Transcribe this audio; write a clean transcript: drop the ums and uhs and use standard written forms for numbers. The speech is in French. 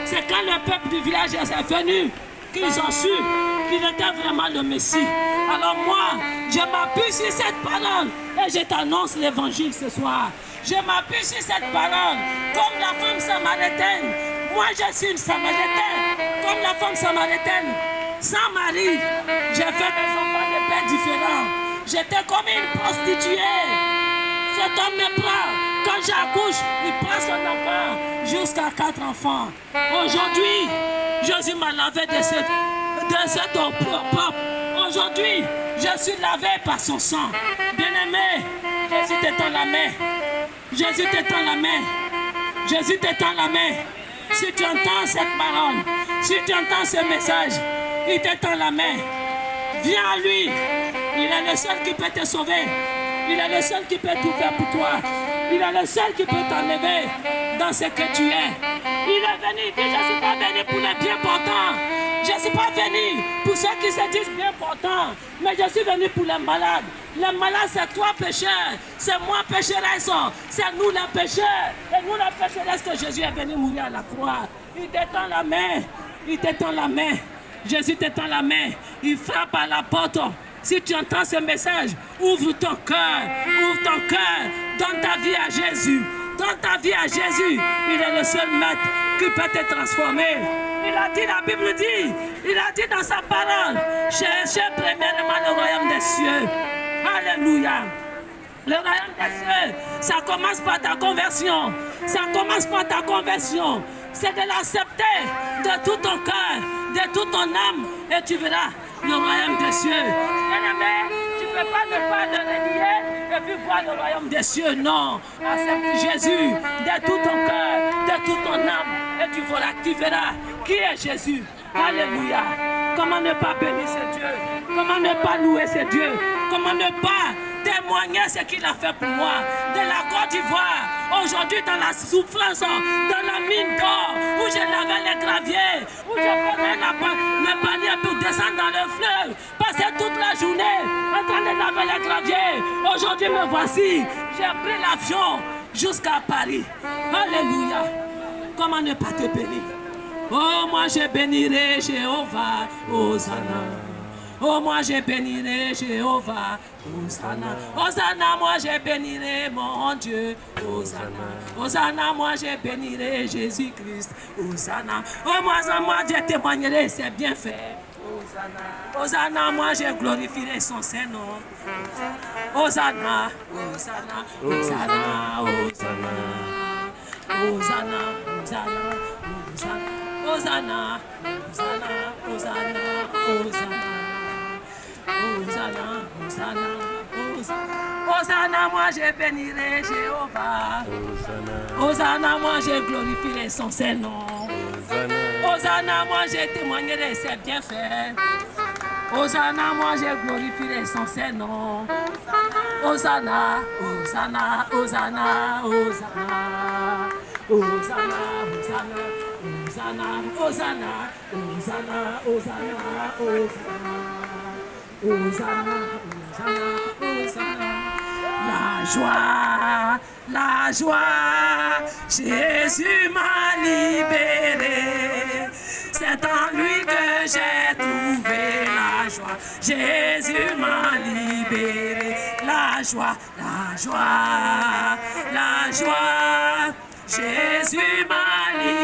C'est quand le peuple du village est venu qu'ils ont su qu'il était vraiment le Messie. Alors moi, je m'appuie sur cette parole et je t'annonce l'évangile ce soir. Je m'appuie sur cette parole comme la femme samaritaine. Moi, je suis une samaritaine comme la femme samaritaine. Sans mari, j'ai fait des enfants de pères différents. J'étais comme une prostituée. Cet homme me prend. Quand j'accouche, il prend son enfant jusqu'à 4 enfants. Aujourd'hui, Jésus m'a lavé de cette eau propre. Aujourd'hui, je suis lavé par son sang. Bien-aimé, Jésus t'étend la main. Jésus t'étend la main. Jésus t'étend la main. Si tu entends cette parole, si tu entends ce message, il t'étend la main. Viens à lui. Il est le seul qui peut te sauver. Il est le seul qui peut tout faire pour toi. Il est le seul qui peut t'enlever dans ce que tu es. Il est venu, il dit, je ne suis pas venu pour les bien portants. Je ne suis pas venu pour ceux qui se disent bien portants. Mais je suis venu pour les malades. Les malades, c'est toi pécheur. C'est moi pécheresse. C'est nous les pécheurs. Et nous les pécheresses que Jésus est venu mourir à la croix. Il t'étend la main. Il t'étend la main. Jésus t'étend la main. Il frappe à la porte. Si tu entends ce message, ouvre ton cœur, donne ta vie à Jésus, donne ta vie à Jésus. Il est le seul maître qui peut te transformer. Il a dit, la Bible dit, il a dit dans sa parole, cherchez premièrement le royaume des cieux. Alléluia. Le royaume des cieux, ça commence par ta conversion. Ça commence par ta conversion. C'est de l'accepter de tout ton cœur, de toute ton âme, et tu verras le royaume des cieux. Bien-aimé, tu ne peux pas ne pas le renier et puis voir le royaume des cieux. Non, accepte Jésus de tout ton cœur, de toute ton âme, et tu verras qui est Jésus. Alléluia. Comment ne pas bénir ce Dieu? Comment ne pas louer ce Dieu? Comment ne pas témoigner ce qu'il a fait pour moi? De la Côte d'Ivoire, aujourd'hui dans la souffrance, dans la mine d'or, où je lavais les graviers, où je prenais le panier pour descendre dans le fleuve, passer toute la journée en train de laver les graviers. Aujourd'hui me voici, j'ai pris l'avion jusqu'à Paris. Alléluia. Comment ne pas te bénir? Oh, moi je bénirai Jéhovah, Hosanna. Oh, moi je bénirai Jéhovah, Hosanna. Hosanna, moi je bénirai mon Dieu, Hosanna. Hosanna, moi je bénirai Jésus-Christ, Hosanna. Oh, moi je témoignerai ses bienfaits, Hosanna. Hosanna, moi je glorifierai son Saint-Nom. Hosanna, Hosanna, Hosanna, Hosanna. Hosanna, Hosanna, Hosanna. Hosanna, Hosanna, Hosanna, Hosanna. Hosanna, Hosanna, Hosanna. Hosanna, moi je bénirai Jéhovah. Hosanna, moi je glorifierai son Saint-Nom. Hosanna, moi je témoignerai ses bienfaits. Hosanna, moi je glorifierai son Saint-Nom. Hosanna, Hosanna, Hosanna, Hosanna. Hosanna, Hosanna. Hosanna, Hosanna, Hosanna, Hosanna, Hosanna, Hosanna, Hosanna. La joie, Jésus m'a libéré. C'est en lui que j'ai trouvé la joie. Jésus m'a libéré. La joie, la joie, la joie. Jésus m'a libéré.